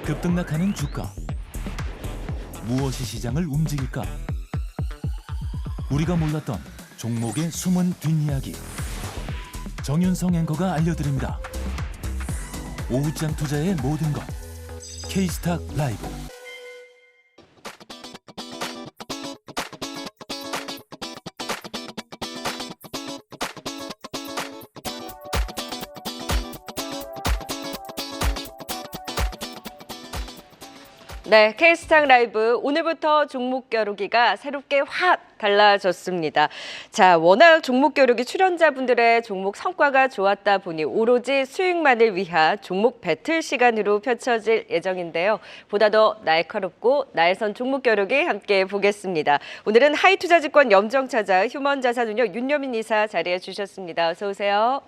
급등락하는 주가. 무엇이 시장을 움직일까? 우리가 몰랐던 종목의 숨은 뒷이야기. 정윤성 앵커가 알려드립니다. 오후장 투자의 모든 것. K스탁 라이브. 네, K스탁 라이브 오늘부터 종목 겨루기가 새롭게 확 달라졌습니다. 자, 워낙 종목 겨루기 출연자분들의 종목 성과가 좋았다 보니 오로지 수익만을 위한 종목 배틀 시간으로 펼쳐질 예정인데요. 보다 더 날카롭고 날선 종목 겨루기 함께 보겠습니다. 오늘은 하이투자증권 염정차자 휴먼자산운용 윤여민 이사 자리해 주셨습니다. 어서 오세요.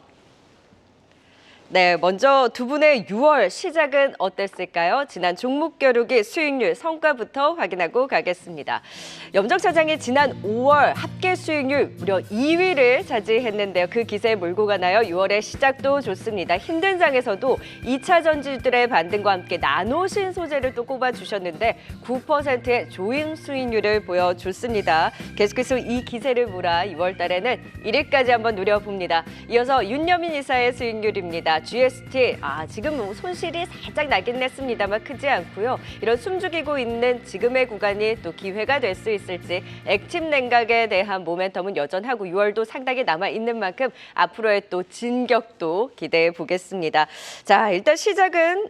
네, 먼저 두 분의 6월 시작은 어땠을까요? 지난 종목 겨루기 수익률 성과부터 확인하고 가겠습니다. 염정 차장이 지난 5월 합계 수익률 무려 2위를 차지했는데요. 그 기세에 몰고 가나요? 6월의 시작도 좋습니다. 힘든 장에서도 2차 전지들의 반등과 함께 나노신 소재를 또 꼽아주셨는데 9%의 조인 수익률을 보여줬습니다. 계속해서 이 기세를 몰아 2월 달에는 1위까지 한번 노려봅니다. 이어서 윤여민 이사의 수익률입니다. GST, 지금 손실이 살짝 나긴 했습니다만 크지 않고요. 이런 숨죽이고 있는 지금의 구간이 또 기회가 될 수 있을지 액침 냉각에 대한 모멘텀은 여전하고 6월도 상당히 남아있는 만큼 앞으로의 또 진격도 기대해 보겠습니다. 자, 일단 시작은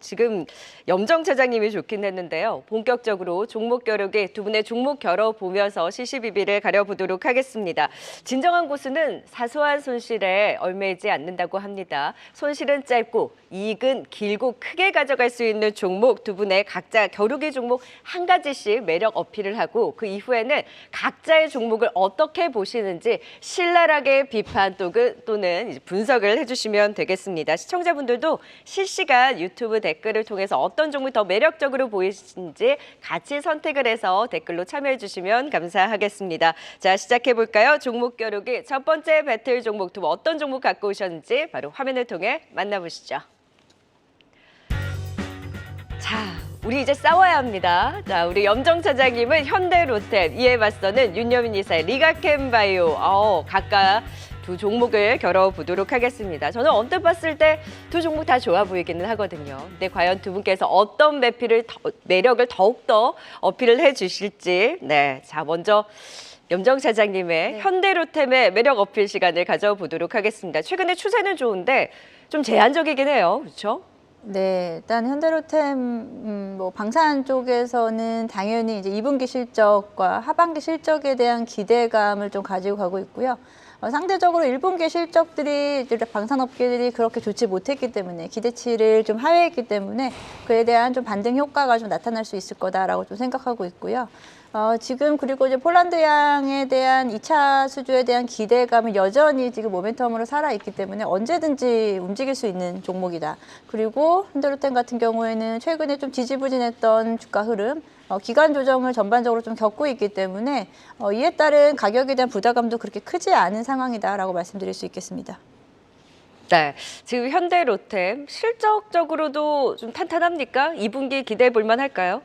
지금 염정 차장님이 좋긴 했는데요. 본격적으로 종목 겨루기 두 분의 종목 겨뤄보면서 시시비비를 가려보도록 하겠습니다. 진정한 고수는 사소한 손실에 얽매이지 않는다고 합니다. 손실은 짧고 이익은 길고 크게 가져갈 수 있는 종목 두 분의 각자 겨루기 종목 한 가지씩 매력 어필을 하고 그 이후에는 각자의 종목을 어떻게 보시는지 신랄하게 비판 또는 이제 분석을 해주시면 되겠습니다. 시청자분들도 실시간 유튜브 댓글을 통해서 어떤 종목이 더 매력적으로 보이시는지 같이 선택을 해서 댓글로 참여해 주시면 감사하겠습니다. 자, 시작해 볼까요? 종목 겨루기 첫 번째 배틀 종목 두 분 어떤 종목 갖고 오셨는지 바로 화면을 통해 만나보시죠. 자, 우리 이제 싸워야 합니다. 자, 우리 염정 차장님은 현대로템, 이에 맞서는 윤여민 이사의 리가캠바이오. 각각 두 종목을 겨뤄보도록 하겠습니다. 저는 언뜻 봤을 때 두 종목 다 좋아 보이기는 하거든요. 근데 과연 두 분께서 어떤 매력을 더욱더 어필을 해주실지. 네, 자, 먼저 염정 차장님의 현대로템의 매력 어필 시간을 가져보도록 하겠습니다. 최근에 추세는 좋은데 좀 제한적이긴 해요. 그렇죠? 네, 일단 현대로템 방산 쪽에서는 당연히 이제 2분기 실적과 하반기 실적에 대한 기대감을 좀 가지고 가고 있고요. 상대적으로 1분기 실적들이 이제 방산업계들이 그렇게 좋지 못했기 때문에 기대치를 좀 하회했기 때문에 그에 대한 좀 반등 효과가 좀 나타날 수 있을 거다라고 좀 생각하고 있고요. 지금 그리고 이제 폴란드양에 대한 2차 수주에 대한 기대감은 여전히 지금 모멘텀으로 살아있기 때문에 언제든지 움직일 수 있는 종목이다. 그리고 현대로템 같은 경우에는 최근에 좀 지지부진했던 주가 흐름, 기간 조정을 전반적으로 좀 겪고 있기 때문에 이에 따른 가격에 대한 부담감도 그렇게 크지 않은 상황이다라고 말씀드릴 수 있겠습니다. 네, 지금 현대로템 실적적으로도 좀 탄탄합니까? 2분기 기대해 볼 만할까요?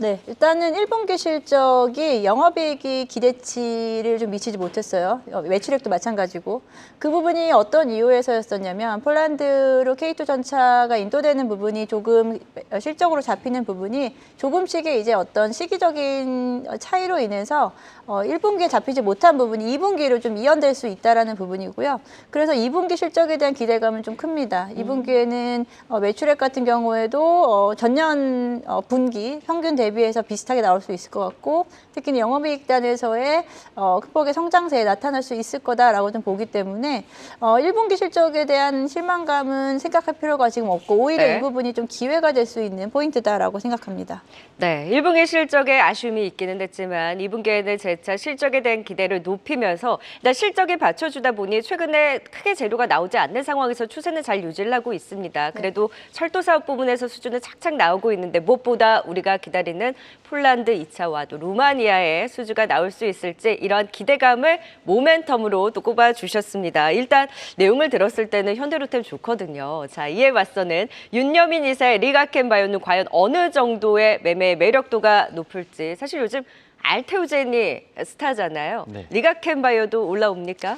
네, 일단은 1분기 실적이 영업이익이 기대치를 좀 미치지 못했어요. 매출액도 마찬가지고. 그 부분이 어떤 이유에서였었냐면 폴란드로 K2 전차가 인도되는 부분이 조금 실적으로 잡히는 부분이 조금씩의 이제 어떤 시기적인 차이로 인해서 1분기에 잡히지 못한 부분이 2분기로 좀 이연될 수 있다라는 부분이고요. 그래서 2분기 실적에 대한 기대감은 좀 큽니다. 2분기에는 매출액 같은 경우에도 전년 분기 평균 대비해서 비슷하게 나올 수 있을 것 같고 특히 영업이익단에서의 큰 폭의 성장세에 나타날 수 있을 거다라고 좀 보기 때문에 1분기 실적에 대한 실망감은 생각할 필요가 지금 없고 오히려 이 부분이 좀 기회가 될 수 있는 포인트다라고 생각합니다. 네, 1분기 실적에 아쉬움이 있기는 했지만 2분기에는 재차 실적에 대한 기대를 높이면서 일단 실적이 받쳐주다 보니 최근에 크게 재료가 나오지 않는 상황에서 추세는 잘 유지를 하고 있습니다. 그래도 철도 사업 부분에서 수준은 착착 나오고 있는데 무엇보다 우리가 기다리는 때는 폴란드 2차와 또 루마니아의 수주가 나올 수 있을지 이런 기대감을 모멘텀으로 또 꼽아주셨습니다. 일단 내용을 들었을 때는 현대로템 좋거든요. 자, 이에 맞서는 윤여민 이사의 리가켄바이오는 과연 어느 정도의 매매 매력도가 높을지. 사실 요즘 알테오젠이 스타잖아요. 네. 리가켄바이오도 올라옵니까?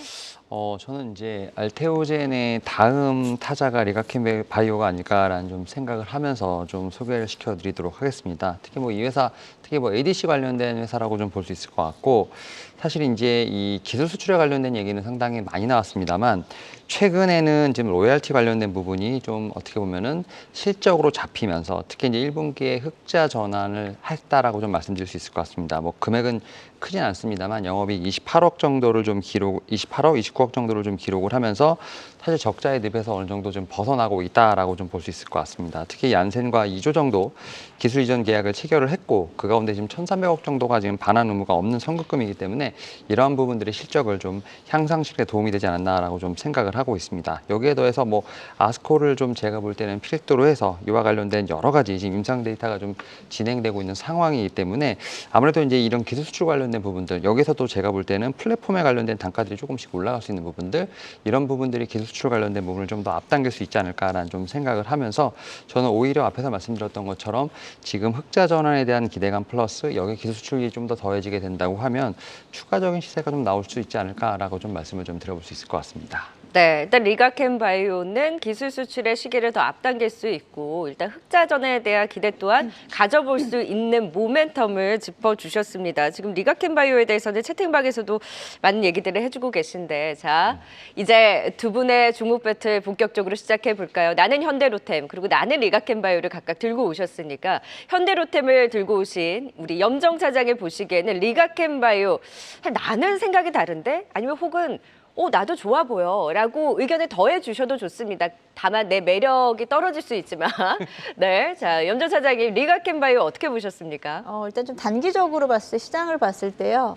저는 이제 알테오젠의 다음 타자가 리가켄 바이오가 아닐까라는 좀 생각을 하면서 좀 소개를 시켜드리도록 하겠습니다. 특히 뭐 이 회사, 특히 뭐 ADC 관련된 회사라고 좀 볼 수 있을 것 같고, 사실 이제 이 기술 수출에 관련된 얘기는 상당히 많이 나왔습니다만, 최근에는 지금 로열티 관련된 부분이 좀 어떻게 보면은 실적으로 잡히면서 특히 이제 1분기에 흑자 전환을 했다라고 좀 말씀드릴 수 있을 것 같습니다. 뭐 금액은 크진 않습니다만 영업이익 28억 정도를 좀 28억, 29억 정도를 좀 기록을 하면서 사실 적자의 늪에서 어느 정도 좀 벗어나고 있다라고 좀 볼 수 있을 것 같습니다. 특히 얀센과 2조 정도 기술 이전 계약을 체결을 했고, 그 가운데 지금 1,300억 정도가 지금 반환 의무가 없는 선급금이기 때문에 이러한 부분들이 실적을 좀 향상시키는 데 도움이 되지 않았나라고 좀 생각을 하고 있습니다. 여기에 더해서 뭐 아스코를 좀 제가 볼 때는 필두로 해서 이와 관련된 여러 가지 지금 임상 데이터가 좀 진행되고 있는 상황이기 때문에 아무래도 이제 이런 기술 수출 관련된 부분들, 여기서도 제가 볼 때는 플랫폼에 관련된 단가들이 조금씩 올라갈 수 있는 부분들, 이런 부분들이 기술 수출 관련된 부분을 좀 더 앞당길 수 있지 않을까라는 좀 생각을 하면서, 저는 오히려 앞에서 말씀드렸던 것처럼 지금 흑자 전환에 대한 기대감 플러스 여기 기술 수출이 좀 더 더해지게 된다고 하면 추가적인 시세가 좀 나올 수 있지 않을까라고 좀 말씀을 좀 드려볼 수 있을 것 같습니다. 네, 일단 리가켄바이오는 기술 수출의 시기를 더 앞당길 수 있고, 일단 흑자전에 대한 기대 또한 가져볼 수 있는 모멘텀을 짚어주셨습니다. 지금 리가켄바이오에 대해서는 채팅방에서도 많은 얘기들을 해주고 계신데, 자, 이제 두 분의 중국 배틀 본격적으로 시작해 볼까요? 나는 현대로템, 그리고 나는 리가켄바이오를 각각 들고 오셨으니까 현대로템을 들고 오신 우리 염정 차장이 보시기에는 리가켄바이오, 나는 생각이 다른데? 아니면 혹은 나도 좋아 보여 라고 의견을 더해 주셔도 좋습니다. 다만 내 매력이 떨어질 수 있지만. 네, 자, 염정 차장님, 리가켄바이오 어떻게 보셨습니까? 일단 좀 단기적으로 봤을 때, 시장을 봤을 때요.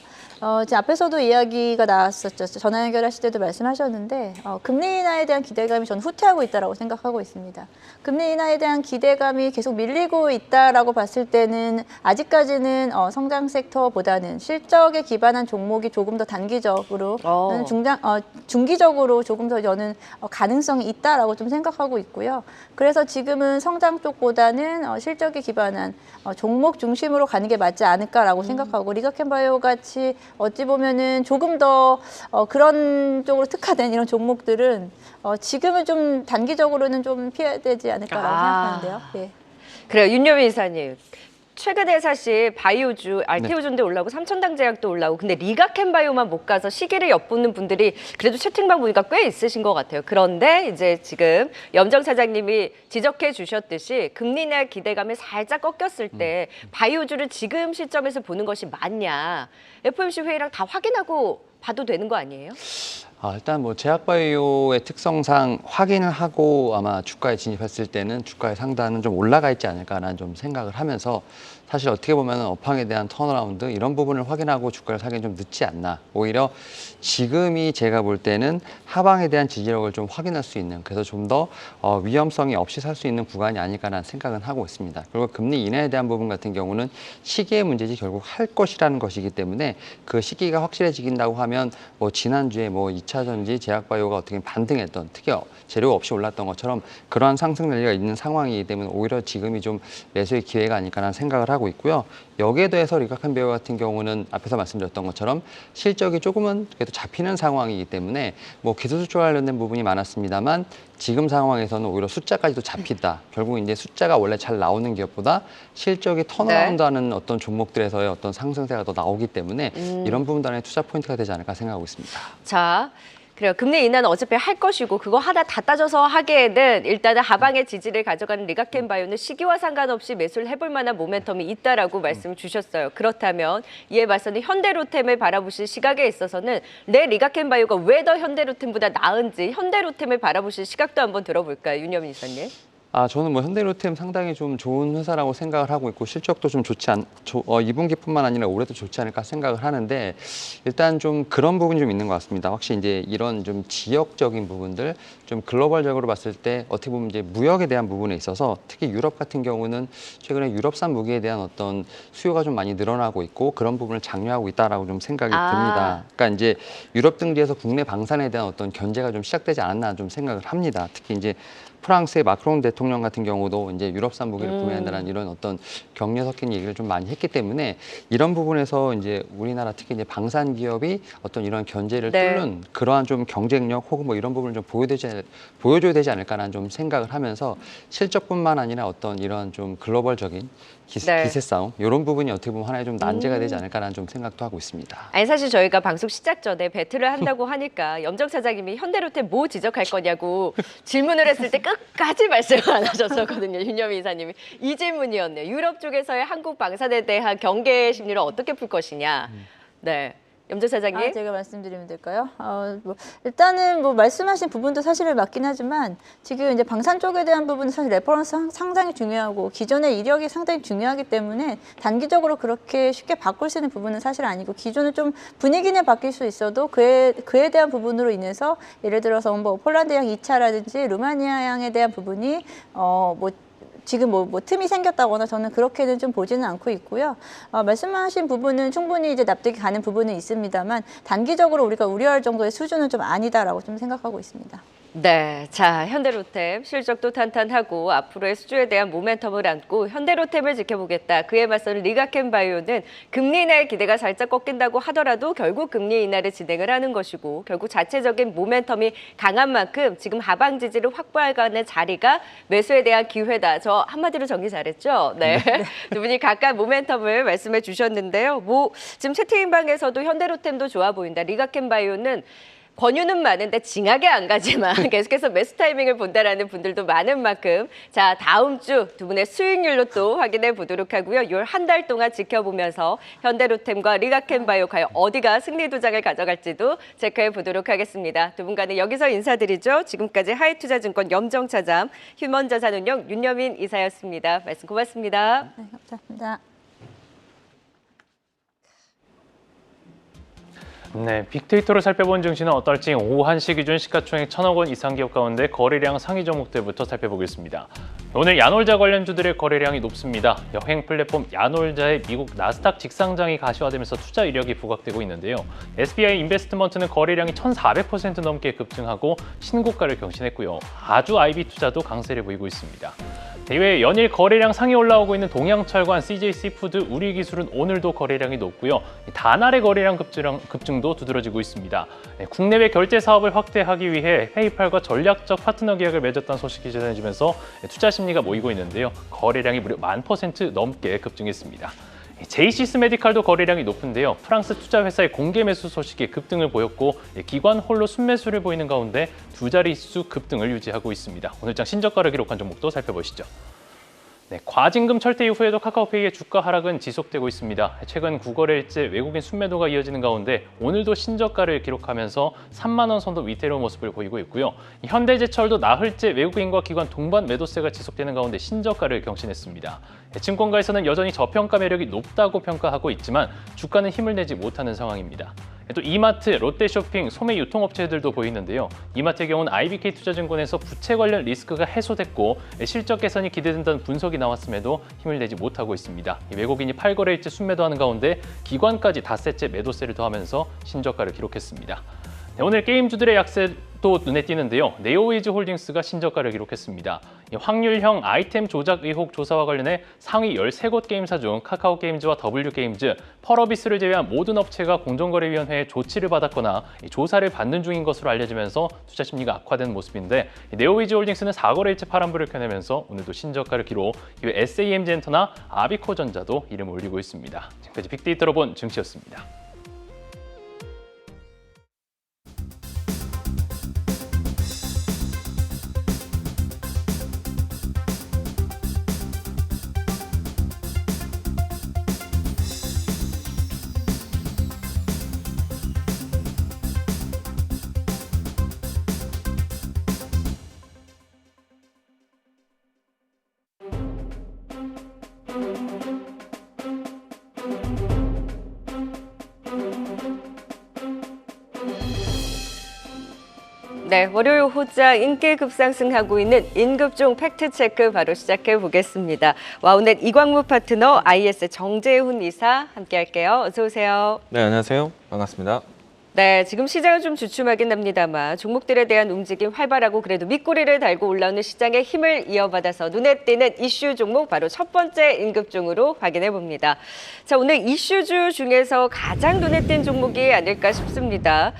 지금 앞에서도 이야기가 나왔었죠. 전화 연결하실 때도 말씀하셨는데, 금리 인하에 대한 기대감이 저는 후퇴하고 있다고 생각하고 있습니다. 금리 인하에 대한 기대감이 계속 밀리고 있다라고 봤을 때는 아직까지는 성장 섹터보다는 실적에 기반한 종목이 조금 더 단기적으로 중기적으로 조금 더 저는 가능성이 있다라고 좀 생각하고 있고요. 그래서 지금은 성장 쪽보다는 실적에 기반한 종목 중심으로 가는 게 맞지 않을까라고 생각하고, 리가켄바이오 같이 어찌 보면은 조금 더 그런 쪽으로 특화된 이런 종목들은 지금은 좀 단기적으로는 좀 피해야 되지 않을까라고 생각하는데요. 예. 그래요, 윤여민 이사님. 최근에 사실 바이오주, 알테오존도 올라오고 삼천당 제약도 올라오고, 근데 리가켄바이오만 못 가서 시기를 엿보는 분들이 그래도 채팅방 보니까 꽤 있으신 것 같아요. 그런데 이제 지금 염정 차장님이 지적해 주셨듯이 금리 인하 기대감이 살짝 꺾였을 때 바이오주를 지금 시점에서 보는 것이 맞냐, FOMC 회의랑 다 확인하고 봐도 되는 거 아니에요? 일단 뭐 제약바이오의 특성상 확인을 하고 아마 주가에 진입했을 때는 주가의 상단은 좀 올라가 있지 않을까라는 좀 생각을 하면서, 사실 어떻게 보면 업황에 대한 턴어라운드 이런 부분을 확인하고 주가를 사기는 좀 늦지 않나. 오히려 지금이 제가 볼 때는 하방에 대한 지지력을 좀 확인할 수 있는, 그래서 좀 더 위험성이 없이 살 수 있는 구간이 아닐까라는 생각은 하고 있습니다. 그리고 금리 인하에 대한 부분 같은 경우는 시기의 문제지 결국 할 것이라는 것이기 때문에, 그 시기가 확실해지긴다고 하면 뭐 지난주에 뭐 2차전지 제약바이오가 어떻게 반등했던, 특히 재료 없이 올랐던 것처럼 그러한 상승 랠리가 있는 상황이기 때문에 오히려 지금이 좀 매수의 기회가 아닐까라는 생각을 하고 있고요. 여기에 대해서 리가켄바이오 같은 경우는 앞에서 말씀드렸던 것처럼 실적이 조금은 그래도 잡히는 상황이기 때문에 뭐 기술 수출 관련된 부분이 많았습니다만, 지금 상황에서는 오히려 숫자까지도 잡힌다. 결국 이제 숫자가 원래 잘 나오는 기업보다 실적이 턴어라운드하는 어떤 종목들에서의 어떤 상승세가 더 나오기 때문에 이런 부분도 하나의 투자 포인트가 되지 않을까 생각하고 있습니다. 자, 그래요. 금리 인하는 어차피 할 것이고, 그거 하나 다 따져서 하기에는 일단은 하방의 지지를 가져가는 리가켄바이오는 시기와 상관없이 매수를 해볼 만한 모멘텀이 있다라고 말씀을 주셨어요. 그렇다면 이에 맞서는 현대로템을 바라보실 시각에 있어서는 내 리가켄바이오가 왜 더 현대로템보다 나은지 현대로템을 바라보실 시각도 한번 들어볼까요, 윤여민 이사님? 저는 뭐 현대로템 상당히 좀 좋은 회사라고 생각을 하고 있고 실적도 좀 좋지 2분기뿐만 아니라 올해도 좋지 않을까 생각을 하는데 일단 좀 그런 부분이 좀 있는 것 같습니다. 확실히 이제 이런 좀 지역적인 부분들 좀 글로벌적으로 봤을 때 어떻게 보면 이제 무역에 대한 부분에 있어서 특히 유럽 같은 경우는 최근에 유럽산 무기에 대한 어떤 수요가 좀 많이 늘어나고 있고 그런 부분을 장려하고 있다라고 좀 생각이 듭니다. 그러니까 이제 유럽 등지에서 국내 방산에 대한 어떤 견제가 좀 시작되지 않았나 좀 생각을 합니다. 특히 이제 프랑스의 마크롱 대통령 같은 경우도 이제 유럽산 무기를 구매한다는 이런 어떤 격려 섞인 얘기를 좀 많이 했기 때문에 이런 부분에서 이제 우리나라 특히 이제 방산 기업이 어떤 이런 견제를 네. 뚫는 그러한 좀 경쟁력 혹은 뭐 이런 부분을 좀 보여줘야 되지 않을까라는 좀 생각을 하면서 실적뿐만 아니라 어떤 이런 좀 글로벌적인 네. 기세 싸움 이런 부분이 어떻게 보면 하나의 좀 난제가 되지 않을까라는 좀 생각도 하고 있습니다. 아니 사실 저희가 방송 시작 전에 배틀을 한다고 하니까 염정 차장님이 현대로템 뭐 지적할 거냐고 질문을 했을 때 끝까지 말씀을 안 하셨었거든요. 윤여미 이사님이. 이 질문이었네요. 유럽 쪽에서의 한국 방산에 대한 경계 심리를 어떻게 풀 것이냐. 네. 염정 차장님. 제가 말씀드리면 될까요? 일단은 뭐 말씀하신 부분도 사실은 맞긴 하지만 지금 이제 방산 쪽에 대한 부분은 사실 레퍼런스 상당히 중요하고 기존의 이력이 상당히 중요하기 때문에 단기적으로 그렇게 쉽게 바꿀 수 있는 부분은 사실 아니고 기존은 좀 분위기는 바뀔 수 있어도 그에 대한 부분으로 인해서 예를 들어서 뭐 폴란드양 2차라든지 루마니아양에 대한 부분이 지금 뭐 틈이 생겼다거나 저는 그렇게는 좀 보지는 않고 있고요. 말씀하신 부분은 충분히 이제 납득이 가는 부분은 있습니다만 단기적으로 우리가 우려할 정도의 수준은 좀 아니다라고 좀 생각하고 있습니다. 네, 자 현대로템 실적도 탄탄하고 앞으로의 수주에 대한 모멘텀을 안고 현대로템을 지켜보겠다. 그에 맞서는 리가켄바이오는 금리 인하의 기대가 살짝 꺾인다고 하더라도 결국 금리 인하를 진행을 하는 것이고 결국 자체적인 모멘텀이 강한 만큼 지금 하방 지지를 확보하는 자리가 매수에 대한 기회다. 저 한마디로 정리 잘했죠? 네, 두 분이 각각 모멘텀을 말씀해 주셨는데요. 뭐 지금 채팅방에서도 현대로템도 좋아 보인다. 리가켄바이오는 권유는 많은데 징하게 안 가지만 계속해서 매수 타이밍을 본다라는 분들도 많은 만큼 자 다음 주 두 분의 수익률로 또 확인해 보도록 하고요. 1한 달 동안 지켜보면서 현대로템과 리가켄바이오 과연 어디가 승리 도장을 가져갈지도 체크해 보도록 하겠습니다. 두 분과는 여기서 인사드리죠. 지금까지 하이투자증권 염정 차장, 휴먼자산운용 윤여민 이사였습니다. 말씀 고맙습니다. 네, 감사합니다. 네, 빅데이터로 살펴본 증시는 어떨지 오후 1시 기준 시가총액 1,000억 원 이상 기업 가운데 거래량 상위 종목들부터 살펴보겠습니다. 오늘 야놀자 관련주들의 거래량이 높습니다. 여행 플랫폼 야놀자의 미국 나스닥 직상장이 가시화되면서 투자 이력이 부각되고 있는데요. SBI 인베스트먼트는 거래량이 1,400% 넘게 급증하고 신고가를 경신했고요. 아주 IB 투자도 강세를 보이고 있습니다. 이외에 연일 거래량 상위 올라오고 있는 동양철관, CJC푸드, 우리기술은 오늘도 거래량이 높고요. 다날의 거래량 급증도 두드러지고 있습니다. 국내외 결제 사업을 확대하기 위해 페이팔과 전략적 파트너 계약을 맺었다는 소식이 전해지면서 투자 심리가 모이고 있는데요. 거래량이 무려 1000% 넘게 급증했습니다. 제이시스 메디칼도 거래량이 높은데요. 프랑스 투자 회사의 공개 매수 소식이 급등을 보였고 기관 홀로 순매수를 보이는 가운데 두 자릿수 급등을 유지하고 있습니다. 오늘장 신저가를 기록한 종목도 살펴보시죠. 네, 과징금 철퇴 이후에도 카카오페이의 주가 하락은 지속되고 있습니다. 최근 9거래일째 외국인 순매도가 이어지는 가운데 오늘도 신저가를 기록하면서 3만 원 선도 위태로운 모습을 보이고 있고요. 현대제철도 나흘째 외국인과 기관 동반 매도세가 지속되는 가운데 신저가를 경신했습니다. 증권가에서는 여전히 저평가 매력이 높다고 평가하고 있지만 주가는 힘을 내지 못하는 상황입니다. 또 이마트, 롯데쇼핑, 소매 유통업체들도 보이는데요. 이마트의 경우는 IBK 투자증권에서 부채 관련 리스크가 해소됐고 실적 개선이 기대된다는 분석이 나왔음에도 힘을 내지 못하고 있습니다. 외국인이 8거래일째 순매도하는 가운데 기관까지 닷새째 매도세를 더하면서 신저가를 기록했습니다. 네, 오늘 게임주들의 약세도 눈에 띄는데요. 네오위즈 홀딩스가 신저가를 기록했습니다. 확률형 아이템 조작 의혹 조사와 관련해 상위 13곳 게임사 중 카카오게임즈와 W게임즈, 펄어비스를 제외한 모든 업체가 공정거래위원회의 조치를 받았거나 조사를 받는 중인 것으로 알려지면서 투자 심리가 악화된 모습인데 네오위즈 홀딩스는 4거래일째 파란불을 켜내면서 오늘도 신저가를 기록, 이외 SAM젠터나 아비코전자도 이름을 올리고 있습니다. 지금까지 빅데이터로 본 증시였습니다. 네, 월요일 호자 인기 급상승하고 있는 인급종 팩트체크 바로 시작해 보겠습니다. 와우넷 이광무 파트너, IS 정재훈 이사 함께 할게요. 어서 오세요. 네, 안녕하세요. 반갑습니다. 네, 지금 시장은 좀 주춤하긴 합니다만 종목들에 대한 움직임 활발하고 그래도 밑꼬리를 달고 올라오는 시장의 힘을 이어받아서 눈에 띄는 이슈 종목 바로 첫 번째 인급종으로 확인해 봅니다. 자, 오늘 이슈주 중에서 가장 눈에 띈 종목이 아닐까 싶습니다.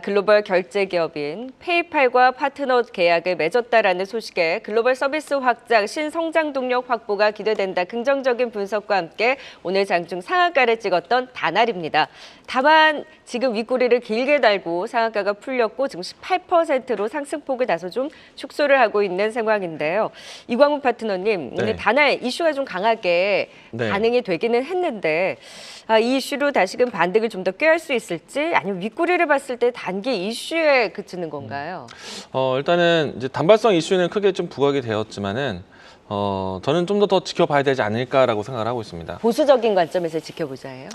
글로벌 결제 기업인 페이팔과 파트너 계약을 맺었다라는 소식에 글로벌 서비스 확장, 신성장 동력 확보가 기대된다. 긍정적인 분석과 함께 오늘 장중 상한가를 찍었던 다날입니다. 다만 지금 윗꼬리를 길게 달고 상한가가 풀렸고 지금 18%로 상승폭을 다소 좀 축소를 하고 있는 상황인데요. 이광훈 파트너님, 오늘 네. 다날 이슈가 좀 강하게 네. 반응이 되기는 했는데 이 이슈로 다시금 반등을 좀 더 꾀할 수 있을지 아니면 윗꼬리를 봤을 때 단기 이슈에 그치는 건가요? 일단은 이제 단발성 이슈는 크게 좀 부각이 되었지만은 저는 좀 더 지켜봐야 되지 않을까라고 생각을 하고 있습니다. 보수적인 관점에서 지켜보자예요.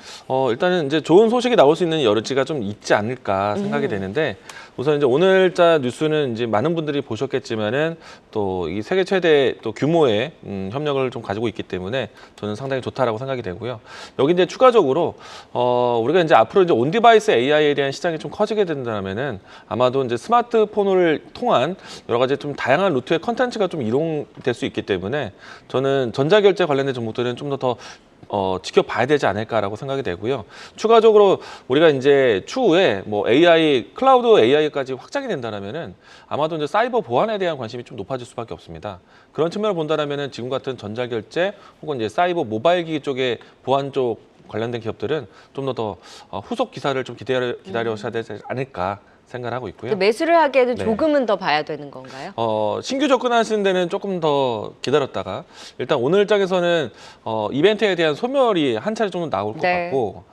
일단은 이제 좋은 소식이 나올 수 있는 여지가 좀 있지 않을까 생각이 되는데 우선 이제 오늘자 뉴스는 이제 많은 분들이 보셨겠지만은 또 이 세계 최대 또 규모의 협력을 좀 가지고 있기 때문에 저는 상당히 좋다라고 생각이 되고요. 여기 이제 추가적으로 우리가 이제 앞으로 이제 온 디바이스 AI에 대한 시장이 좀 커지게 된다면은 아마도 이제 스마트폰을 통한 여러 가지 좀 다양한 루트의 컨텐츠가 좀 이동될 수 있기 때문에 저는 전자결제 관련된 종목들은 좀 더 지켜봐야 되지 않을까라고 생각이 되고요. 추가적으로 우리가 이제 추후에 뭐 AI, 클라우드 AI까지 확장이 된다면은 아마도 이제 사이버 보안에 대한 관심이 좀 높아질 수밖에 없습니다. 그런 측면을 본다면은 지금 같은 전자결제 혹은 이제 사이버 모바일 기기 쪽의 보안 쪽 관련된 기업들은 좀 더 후속 기사를 좀 기다려셔야 되지 않을까 생각을 하고 있고요. 매수를 하기에는 네. 조금은 더 봐야 되는 건가요? 신규 접근하시는 데는 조금 더 기다렸다가 일단 오늘 장에서는 이벤트에 대한 소멸이 한 차례 정도 나올 것 네. 같고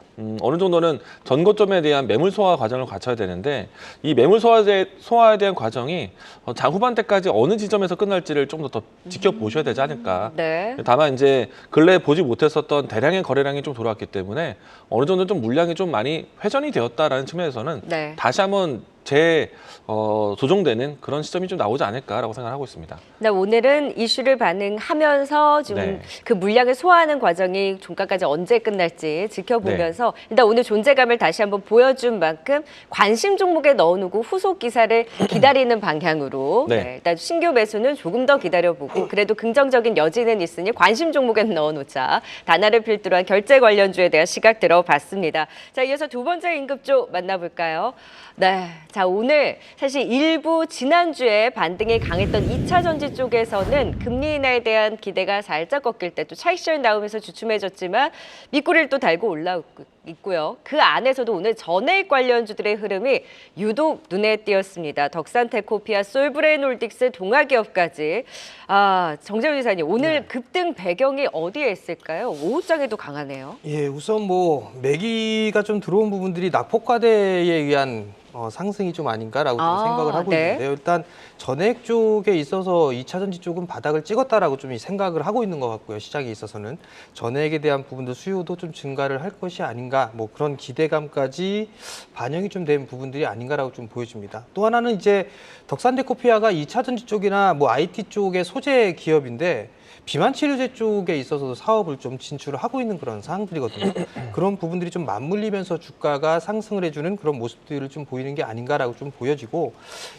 어느 정도는 전고점에 대한 매물 소화 과정을 거쳐야 되는데 이 매물 소화에 대한 과정이 장 후반대까지 어느 지점에서 끝날지를 좀 더 지켜보셔야 되지 않을까. 네. 다만 이제 근래 보지 못했었던 대량의 거래량이 좀 돌아왔기 때문에 어느 정도 좀 물량이 좀 많이 회전이 되었다라는 측면에서는 네. 다시 한번 조정되는 그런 시점이 좀 나오지 않을까라고 생각하고 있습니다. 네, 오늘은 이슈를 반응하면서 지금 네. 그 물량을 소화하는 과정이 종가까지 언제 끝날지 지켜보면서 일단 오늘 존재감을 다시 한번 보여준 만큼 관심 종목에 넣어놓고 후속 기사를 기다리는 방향으로 네. 일단 신규 매수는 조금 더 기다려보고 그래도 긍정적인 여지는 있으니 관심 종목에 넣어놓자. 다날을 필두로 한 결제 관련주에 대한 시각 들어봤습니다. 자, 이어서 두 번째 인급주 만나볼까요? 네, 자 오늘 사실 일부 지난주에 반등이 강했던 2차 전지 쪽에서는 금리 인하에 대한 기대가 살짝 꺾일 때 또 차익실 나오면서 주춤해졌지만 밑꼬리를 또 달고 올라오고 있고요. 그 안에서도 오늘 전해익 관련주들의 흐름이 유독 눈에 띄었습니다. 덕산테코피아, 솔브레놀딕스, 동아기업까지. 정재훈 이사님, 오늘 급등 배경이 어디에 있을까요? 오후장에도 강하네요. 예, 우선 뭐 매기가 좀 들어온 부분들이 낙폭과대에 의한 상승이 좀 아닌가라고 좀 생각을 하고 네. 있는데요. 일단 전액 쪽에 있어서 2차 전지 쪽은 바닥을 찍었다라고 좀 생각을 하고 있는 것 같고요. 시장에 있어서는 전액에 대한 부분도 수요도 좀 증가를 할 것이 아닌가, 뭐 그런 기대감까지 반영이 좀 된 부분들이 아닌가라고 좀 보여집니다. 또 하나는 이제 덕산데코피아가 2차 전지 쪽이나 뭐 IT 쪽의 소재 기업인데 비만 치료제 쪽에 있어서도 사업을 좀 진출을 하고 있는 그런 상황들이거든요. 그런 부분들이 좀 맞물리면서 주가가 상승을 해주는 그런 모습들을 좀 보이는 게 아닌가라고 좀 보여지고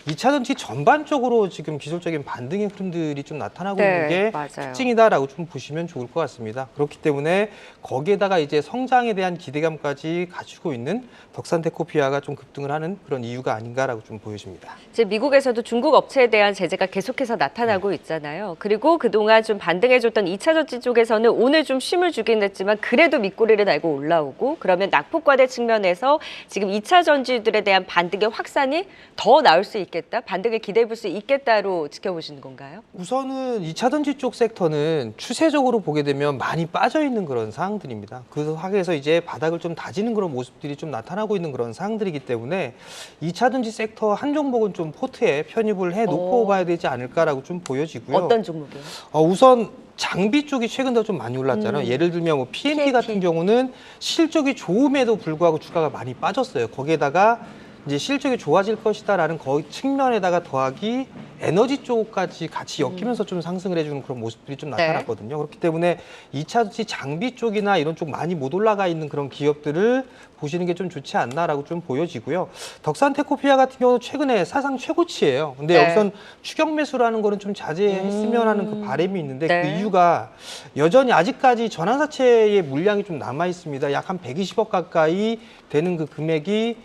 2차 전지 전반적으로 지금 기술적인 반등의 흐름들이 좀 나타나고 네, 있는 게 맞아요. 특징이다라고 좀 보시면 좋을 것 같습니다. 그렇기 때문에 거기에다가 이제 성장에 대한 기대감까지 가지고 있는 덕산테코피아가 좀 급등을 하는 그런 이유가 아닌가라고 좀 보여집니다. 지금 미국에서도 중국 업체에 대한 제재가 계속해서 나타나고 있잖아요. 그리고 그동안 좀 반등해줬던 2차 전지 쪽에서는 오늘 좀 쉼을 주긴 했지만 그래도 밑꼬리를 달고 올라오고 그러면 낙폭과대 측면에서 지금 2차 전지들에 대한 반등의 확산이 더 나올 수 있겠다? 반등을 기대해 볼 수 있겠다로 지켜보시는 건가요? 우선은 2차 전지 쪽 섹터는 추세적으로 보게 되면 많이 빠져 있는 그런 상황들입니다. 그 하에서 이제 바닥을 좀 다지는 그런 모습들이 좀 나타나고 있는 그런 상황들이기 때문에 2차 전지 sek터 한 종목은 좀 포트에 편입을 해 놓고 봐야 되지 않을까라고 좀 보여지고요. 어떤 종목이요? 우선 장비 쪽이 최근 들어 좀 많이 올랐잖아요. 예를 들면 뭐 PNP 같은 경우는 실적이 좋음에도 불구하고 주가가 많이 빠졌어요. 거기에다가 이제 실적이 좋아질 것이다라는 거의 측면에다가 더하기 에너지 쪽까지 같이 엮이면서 좀 상승을 해주는 그런 모습들이 좀 나타났거든요. 그렇기 때문에 2차 전지 장비 쪽이나 이런 쪽 많이 못 올라가 있는 그런 기업들을 보시는 게 좀 좋지 않나라고 좀 보여지고요. 덕산테크노피아 같은 경우는 최근에 사상 최고치예요. 근데 네. 여기선 추격 매수라는 거는 좀 자제했으면 하는 그 바람이 있는데 네. 그 이유가 여전히 아직까지 전환사채의 물량이 좀 남아 있습니다. 약 한 120억 가까이 되는 그 금액이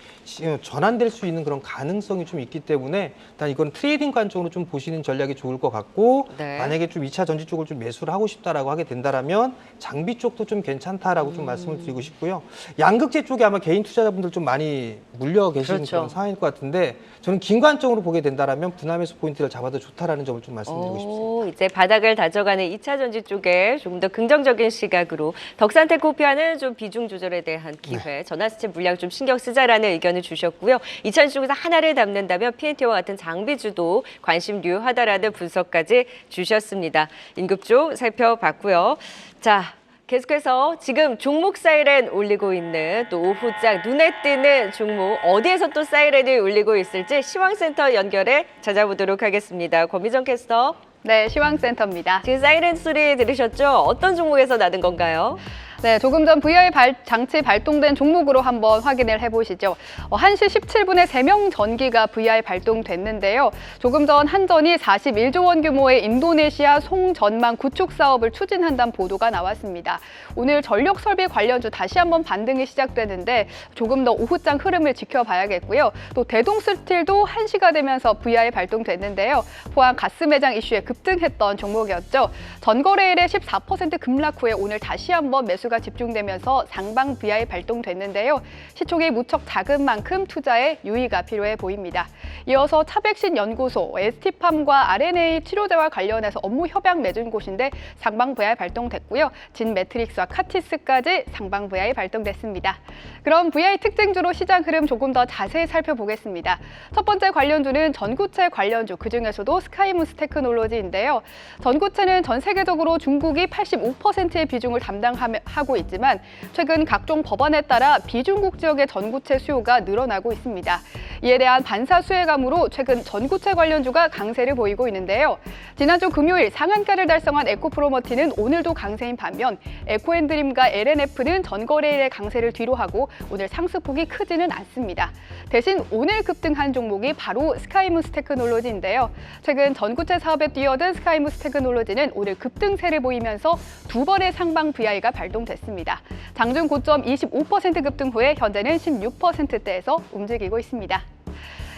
전환될 수 있는 그런 가능성이 좀 있기 때문에 일단 이건 트레이딩 관점으로 좀 보시는 전략이 좋을 것 같고 네. 만약에 좀 2차 전지 쪽을 좀 매수를 하고 싶다라고 하게 된다라면 장비 쪽도 좀 괜찮다라고 좀 말씀을 드리고 싶고요. 양극재 쪽에 아마 개인 투자자분들 좀 많이 물려 계시는 그렇죠. 그런 상황일 것 같은데 저는 긴관점으로 보게 된다라면 분할매수 포인트를 잡아도 좋다라는 점을 좀 말씀드리고 싶습니다. 이제 바닥을 다져가는 2차 전지 쪽에 조금 더 긍정적인 시각으로 덕산테크노피아는 좀 비중 조절에 대한 기회, 전환사채 물량 좀 신경 쓰자라는 의견을 주셨고요. 2차 전지 쪽에서 하나를 담는다면 P&T와 같은 장비주도 관심 유효하다라는 분석까지 주셨습니다. 임급 쪽 살펴봤고요. 자, 계속해서 지금 종목 사이렌 울리고 있는 또 오후장 눈에 띄는 종목 어디에서 또 사이렌을 울리고 있을지 시황센터 연결해 찾아보도록 하겠습니다. 권미정 캐스터. 네, 시황센터입니다. 지금 사이렌 소리 들으셨죠? 어떤 종목에서 나는 건가요? 네, 조금 전 VI 장치 발동된 종목으로 한번 확인을 해보시죠. 1시 17분에 3명 전기가 VI 발동됐는데요. 조금 전 한전이 41조 원 규모의 인도네시아 송전망 구축 사업을 추진한다는 보도가 나왔습니다. 오늘 전력 설비 관련주 다시 한번 반등이 시작되는데 조금 더 오후장 흐름을 지켜봐야겠고요. 또 대동스틸도 1시가 되면서 VI 발동됐는데요. 포항 가스 매장 이슈에 급등했던 종목이었죠. 전거래일에 14% 급락 후에 오늘 다시 한번 매수가 집중되면서 상방 VI 발동됐는데요. 시총이 무척 작은 만큼 투자에 유의가 필요해 보입니다. 이어서 차백신 연구소, ST팜과 RNA 치료제와 관련해서 업무 협약 맺은 곳인데 상방 VI 발동됐고요. 진 매트릭스와 카티스까지 상방 VI 발동됐습니다. 그럼 VI 특징주로 시장 흐름 조금 더 자세히 살펴보겠습니다. 첫 번째 관련주는 전구체 관련주, 그중에서도 스카이무스 테크놀로지인데요. 전구체는 전 세계적으로 중국이 85%의 비중을 담당하고 있지만 최근 각종 법안에 따라 비중국 지역의 전구체 수요가 늘어나고 있습니다. 이에 대한 반사 수혜감으로 최근 전구체 관련주가 강세를 보이고 있는데요. 지난주 금요일 상한가를 달성한 에코프로머티는 오늘도 강세인 반면 에코앤드림과 LNF는 전거래일의 강세를 뒤로하고 오늘 상승폭이 크지는 않습니다. 대신 오늘 급등한 종목이 바로 스카이무스 테크놀로지인데요. 최근 전구체 사업에 뛰어든 스카이무스 테크놀로지는 오늘 급등세를 보이면서 두 번의 상방 VI가 발동됐습니다. 장중 고점 25% 급등 후에 현재는 16%대에서 움직이고 있습니다.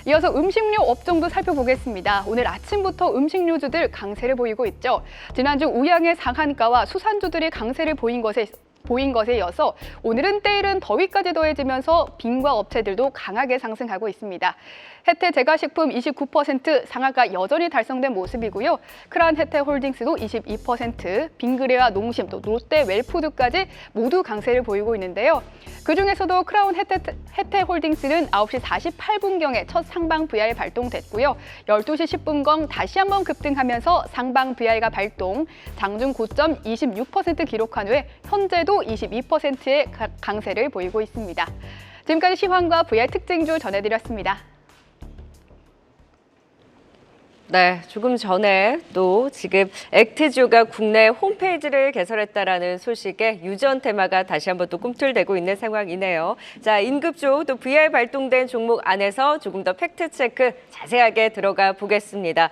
이어서 음식료 업종도 살펴보겠습니다. 오늘 아침부터 음식료주들 강세를 보이고 있죠. 지난주 우양의 상한가와 수산주들이 강세를 보인 것에 이어서 오늘은 때이른 더위까지 더해지면서 빙과 업체들도 강하게 상승하고 있습니다. 혜태 제과식품 29% 상한가 여전히 달성된 모습이고요. 크라운 혜태홀딩스도 22%, 빙그레와 농심, 또 롯데 웰푸드까지 모두 강세를 보이고 있는데요. 그중에서도 크라운 혜태홀딩스는 9시 48분경에 첫 상방 VI 발동됐고요. 12시 10분경 다시 한번 급등하면서 상방 VI가 발동, 장중 고점 26% 기록한 후에 현재도 22%의 강세를 보이고 있습니다. 지금까지 시황과 VI 특징주 전해드렸습니다. 네, 조금 전에 또 지금 액트주가 국내 홈페이지를 개설했다라는 소식에 유전 테마가 다시 한번 또 꿈틀대고 있는 상황이네요. 자, 임급조 또 VI 발동된 종목 안에서 조금 더 팩트 체크 자세하게 들어가 보겠습니다.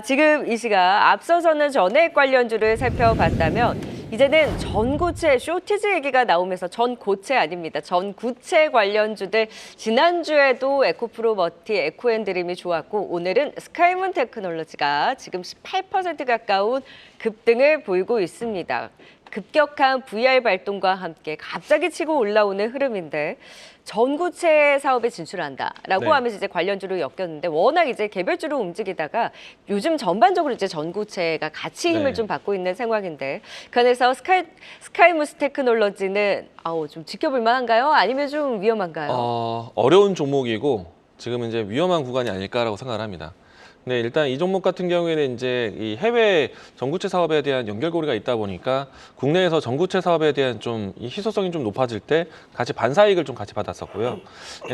지금 이 시각 앞서서는 전액 관련주를 살펴봤다면 이제는 전고체 쇼티지 얘기가 나오면서 전고체 아닙니다. 전구체 관련주들 지난주에도 에코프로머티, 에코앤드림이 좋았고 오늘은 스카이문 테크놀로지가 지금 18% 가까운 급등을 보이고 있습니다. 급격한 VI 발동과 함께 갑자기 치고 올라오는 흐름인데 전구체 사업에 진출한다라고 네. 하면서 이제 관련주로 엮였는데 워낙 이제 개별주로 움직이다가 요즘 전반적으로 이제 전구체가 같이 힘을 네. 좀 받고 있는 상황인데 그 안에서 스카이무스 테크놀로지는 좀 지켜볼 만한가요? 아니면 좀 위험한가요? 어려운 종목이고 지금 이제 위험한 구간이 아닐까라고 생각을 합니다. 네, 일단 이 종목 같은 경우에는 이제 이 해외 전구체 사업에 대한 연결고리가 있다 보니까 국내에서 전구체 사업에 대한 좀 이 희소성이 좀 높아질 때 같이 반사이익을 좀 같이 받았었고요.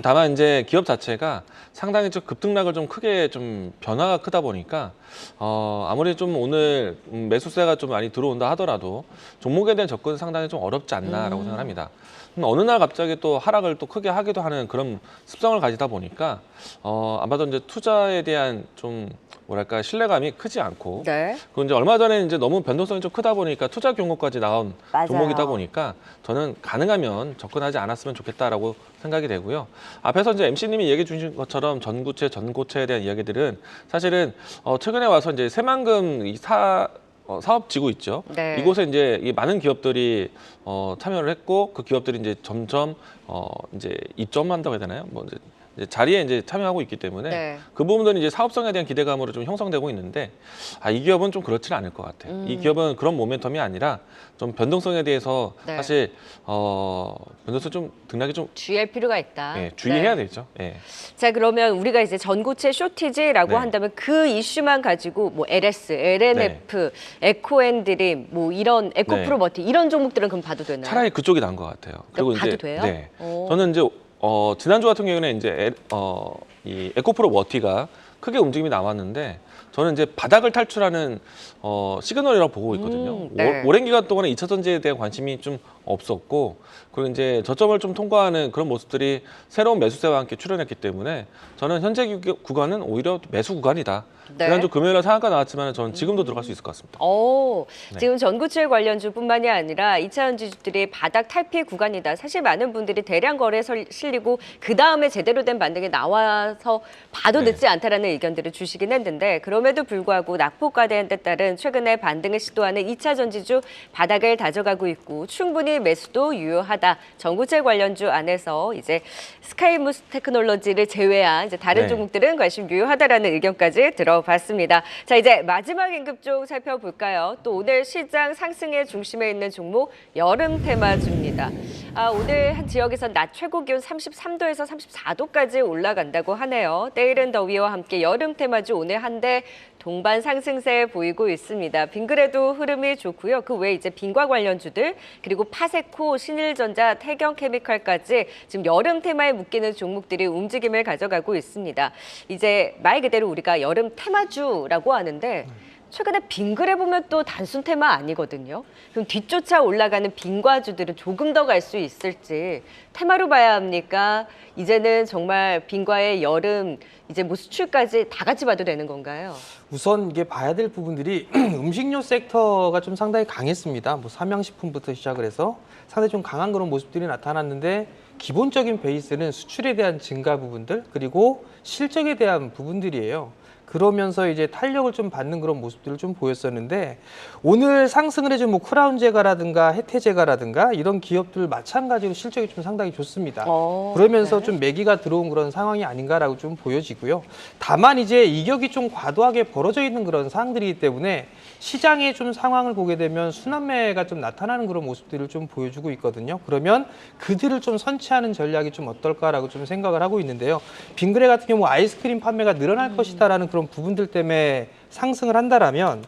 다만 이제 기업 자체가 상당히 좀 급등락을 좀 크게 좀 변화가 크다 보니까 아무리 좀 오늘 매수세가 좀 많이 들어온다 하더라도 종목에 대한 접근은 상당히 좀 어렵지 않나라고 생각합니다. 어느 날 갑자기 또 하락을 또 크게 하기도 하는 그런 습성을 가지다 보니까 아마도 이제 투자에 대한 좀 뭐랄까 신뢰감이 크지 않고 네. 그리고 이제 얼마 전에 이제 너무 변동성이 좀 크다 보니까 투자 경고까지 나온 맞아요. 종목이다 보니까 저는 가능하면 접근하지 않았으면 좋겠다라고 생각이 되고요. 앞에서 이제 MC님이 얘기해 주신 것처럼 전구체, 전고체에 대한 이야기들은 사실은 최근에 와서 이제 새만금 이 사업지구 있죠. 네. 이곳에 이제 이 많은 기업들이 참여를 했고 그 기업들이 이제 점점 이제 입점한다고 해야 되나요? 뭐 이제 자리에 이제 참여하고 있기 때문에 네. 그 부분들은 이제 사업성에 대한 기대감으로 좀 형성되고 있는데 이 기업은 좀 그렇지는 않을 것 같아요. 이 기업은 그런 모멘텀이 아니라 좀 변동성에 대해서 네. 사실 변동성 좀 등락이 좀 주의할 필요가 있다. 주의해야 네. 되죠. 예. 자, 그러면 우리가 이제 전고체 쇼티지라고 네. 한다면 그 이슈만 가지고 뭐 LS, LNF, 에코앤드림, 뭐 이런 에코프로머티 이런 종목들은 그럼 봐도 되나요? 차라리 그쪽이 나은 것 같아요. 그리고 봐도 이제 돼요? 네. 오. 저는 이제 지난주 같은 경우에는 이제 이 에코프로 워티가 크게 움직임이 나왔는데 저는 이제 바닥을 탈출하는 시그널이라고 보고 있거든요. 네. 오랜 기간 동안에 2차 전지에 대한 관심이 좀 없었고 그리고 이제 저점을 좀 통과하는 그런 모습들이 새로운 매수세와 함께 출현했기 때문에 저는 현재 구간은 오히려 매수 구간이다. 네. 지난주 금요일에 상한가 나왔지만 저는 지금도 들어갈 수 있을 것 같습니다. 네. 지금 전구체 관련주뿐만이 아니라 2차 전지주들이 바닥 탈피 구간이다. 사실 많은 분들이 대량 거래에 실리고 그 다음에 제대로 된 반등이 나와서 봐도 네. 늦지 않다라는 의견들을 주시긴 했는데 그럼에도 불구하고 낙폭과대한 데 따른 최근에 반등을 시도하는 2차 전지주 바닥을 다져가고 있고 충분히 매수도 유효하다. 전구체 관련주 안에서 이제 스카이무스 테크놀로지를 제외한 이제 다른 네. 종목들은 관심 유효하다라는 의견까지 들어봤습니다. 자, 이제 마지막 임급종 살펴볼까요? 또 오늘 시장 상승의 중심에 있는 종목 여름 테마주입니다. 오늘 한 지역에서 낮 최고 기온 33도에서 34도까지 올라간다고 하네요. 때이른 더위와 함께 여름 테마주 오늘 한데 동반 상승세 보이고 있습니다. 빙그레도 흐름이 좋고요. 그 외에 이제 빙과 관련주들 그리고 파세코, 신일전자, 태경케미칼까지 지금 여름 테마에 묶이는 종목들이 움직임을 가져가고 있습니다. 이제 말 그대로 우리가 여름 테마주라고 하는데 최근에 빙그레 보면 또 단순 테마 아니거든요. 그럼 뒤쫓아 올라가는 빙과주들은 조금 더 갈 수 있을지 테마로 봐야 합니까? 이제는 정말 빙과의 여름 이제 뭐 수출까지 다 같이 봐도 되는 건가요? 우선 이게 봐야 될 부분들이 음식료 섹터가 좀 상당히 강했습니다. 뭐 삼양식품부터 시작을 해서 상당히 좀 강한 그런 모습들이 나타났는데 기본적인 베이스는 수출에 대한 증가 부분들 그리고 실적에 대한 부분들이에요. 그러면서 이제 탄력을 좀 받는 그런 모습들을 좀 보였었는데 오늘 상승을 해준 뭐 크라운제가라든가 혜태제가라든가 이런 기업들 마찬가지로 실적이 좀 상당히 좋습니다. 그러면서 네. 좀 매기가 들어온 그런 상황이 아닌가라고 좀 보여지고요. 다만 이제 이격이 좀 과도하게 벌어져 있는 그런 상황들이기 때문에 시장의 좀 상황을 보게 되면 순환매가 좀 나타나는 그런 모습들을 좀 보여주고 있거든요. 그러면 그들을 좀 선취하는 전략이 좀 어떨까라고 좀 생각을 하고 있는데요. 빙그레 같은 경우 아이스크림 판매가 늘어날 것이다라는 그런 부분들 때문에 상승을 한다라면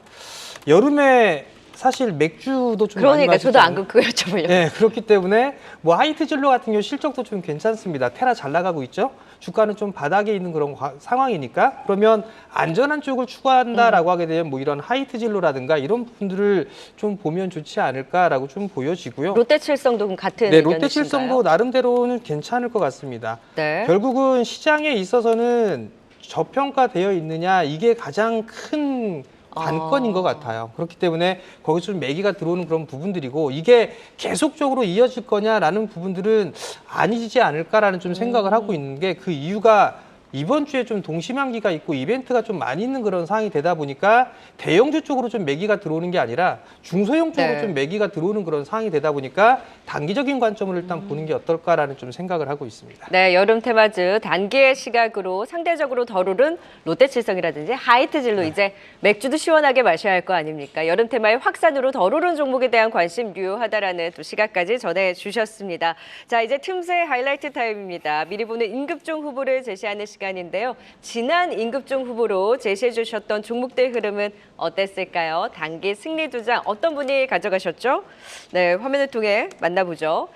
여름에 사실 맥주도 좀 많이 그러니까 저도 마시잖아요. 안 그거 여쭤보려고. 네, 그렇기 때문에 뭐 하이트진로 같은 경우 실적도 좀 괜찮습니다. 테라 잘 나가고 있죠. 주가는 좀 바닥에 있는 그런 상황이니까 그러면 안전한 쪽을 추구한다라고 하게 되면 뭐 이런 하이트진로라든가 이런 부분들을 좀 보면 좋지 않을까라고 좀 보여지고요. 롯데칠성도 그럼 같은 네, 의견이신가요? 롯데칠성도 나름대로는 괜찮을 것 같습니다. 네. 결국은 시장에 있어서는 저평가되어 있느냐 이게 가장 큰 관건인 것 같아요. 그렇기 때문에 거기서 좀 매기가 들어오는 그런 부분들이고 이게 계속적으로 이어질 거냐라는 부분들은 아니지 않을까라는 좀 생각을 하고 있는 게 그 이유가 이번 주에 좀 동시만기가 있고 이벤트가 좀 많이 있는 그런 상황이 되다 보니까 대형주 쪽으로 좀 매기가 들어오는 게 아니라 중소형 쪽으로 네. 좀 매기가 들어오는 그런 상황이 되다 보니까 단기적인 관점을 일단 보는 게 어떨까라는 좀 생각을 하고 있습니다. 네, 여름 테마주 단기의 시각으로 상대적으로 덜 오른 롯데칠성이라든지 하이트진로 이제 맥주도 시원하게 마셔야 할 거 아닙니까? 여름 테마의 확산으로 덜 오른 종목에 대한 관심 유효하다라는 또 시각까지 전해주셨습니다. 자, 이제 틈새 하이라이트 타임입니다. 미리 보는 임급종 후보를 제시하는 시간 시간인데요. 지난 임급중 후보로 제시해 주셨던 종목들 흐름은 어땠을까요? 단기 승리 두 장 어떤 분이 가져가셨죠? 네, 화면을 통해 만나보죠.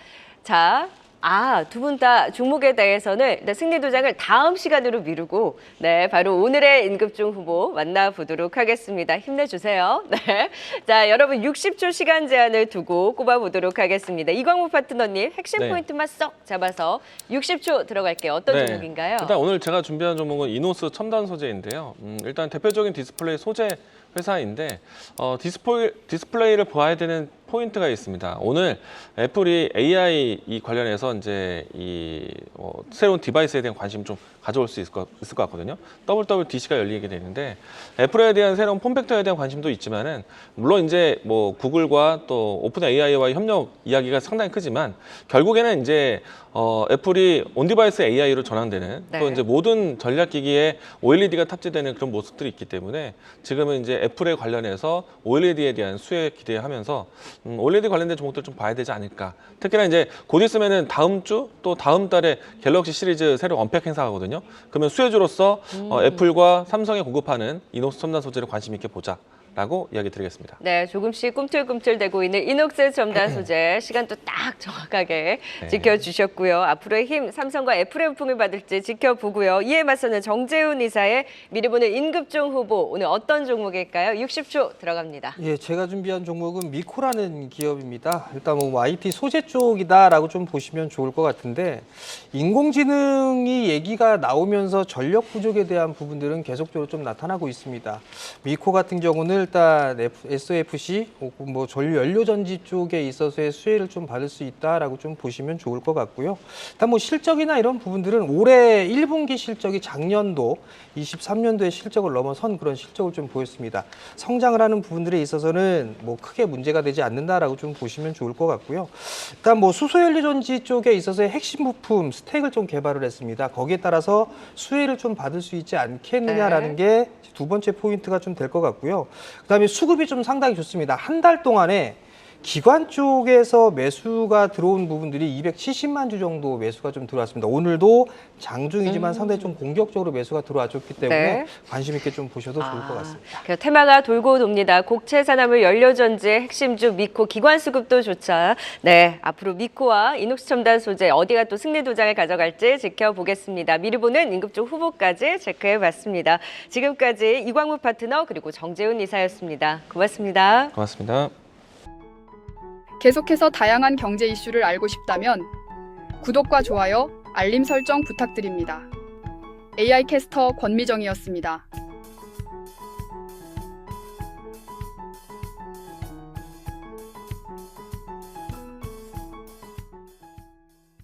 자, 두 분 다 종목에 대해서는 승리 두 장을 다음 시간으로 미루고 바로 오늘의 임급중 후보 만나보도록 하겠습니다. 힘내주세요. 네, 자, 여러분 60초 시간 제한을 두고 꼽아보도록 하겠습니다. 이광무 파트너님 핵심 네. 포인트만 쏙 잡아서 60초 들어갈게요. 어떤 종목인가요? 일단 오늘 제가 준비한 종목은 이노스 첨단 소재인데요. 일단 대표적인 디스플레이 소재 회사인데 디스플레이를 봐야 되는 포인트가 있습니다. 오늘 애플이 AI 관련해서 이제 새로운 디바이스에 대한 관심 좀 가져올 수 있을 것 같거든요. WWDC가 열리게 되는데 애플에 대한 새로운 폼팩터에 대한 관심도 있지만은 물론 이제 뭐 구글과 또 오픈 AI와의 협력 이야기가 상당히 크지만 결국에는 이제 애플이 온디바이스 AI로 전환되는 또 이제 모든 전략기기에 OLED가 탑재되는 그런 모습들이 있기 때문에 지금은 이제 애플에 관련해서 OLED에 대한 수혜 기대하면서 OLED 관련된 종목들 좀 봐야 되지 않을까. 특히나 이제 곧 있으면은 다음 주 또 다음 달에 갤럭시 시리즈 새로 언팩 행사가 하거든요. 그러면 수혜주로서 애플과 삼성에 공급하는 이노스 첨단 소재를 관심 있게 보자. 라고 이야기 드리겠습니다. 네, 조금씩 꿈틀꿈틀대고 있는 이녹스 첨단 소재 시간도 딱 정확하게 지켜주셨고요. 앞으로의 힘 삼성과 애플의 부품을 받을지 지켜보고요. 이에 맞서는 정재훈 이사의 미리 보는 임급중 후보 오늘 어떤 종목일까요? 60초 들어갑니다. 예, 제가 준비한 종목은 미코라는 기업입니다. 일단 뭐 IT 소재 쪽이다라고 좀 보시면 좋을 것 같은데 인공지능이 얘기가 나오면서 전력 부족에 대한 부분들은 계속적으로 좀 나타나고 있습니다. 미코 같은 경우는 일단 SOFC, 뭐 연료전지 쪽에 있어서의 수혜를 좀 받을 수 있다라고 좀 보시면 좋을 것 같고요. 일단 뭐 실적이나 이런 부분들은 올해 1분기 실적이 작년도 23년도의 실적을 넘어선 그런 실적을 좀 보였습니다. 성장을 하는 부분들에 있어서는 뭐 크게 문제가 되지 않는다라고 좀 보시면 좋을 것 같고요. 일단 뭐 수소연료전지 쪽에 있어서의 핵심 부품 스택을 좀 개발을 했습니다. 거기에 따라서 수혜를 좀 받을 수 있지 않겠느냐라는 게 두 번째 포인트가 좀 될 것 같고요. 그다음에 수급이 좀 상당히 좋습니다. 한 달 동안에 기관 쪽에서 매수가 들어온 부분들이 270만 주 정도 매수가 좀 들어왔습니다. 오늘도 장중이지만 상당히 좀 공격적으로 매수가 들어와줬기 때문에 관심 있게 좀 보셔도 좋을 것 같습니다. 그 테마가 돌고 돕니다. 곡체 산화물 연료전지의 핵심주 미코 기관 수급도 좋자. 네, 앞으로 미코와 이녹스 첨단 소재 어디가 또 승리 도장을 가져갈지 지켜보겠습니다. 미리 보는 임급중 후보까지 체크해봤습니다. 지금까지 이광무 파트너 그리고 정재훈 이사였습니다. 고맙습니다. 고맙습니다. 계속해서 다양한 경제 이슈를 알고 싶다면 구독과 좋아요, 알림 설정 부탁드립니다. AI 캐스터 권미정이었습니다.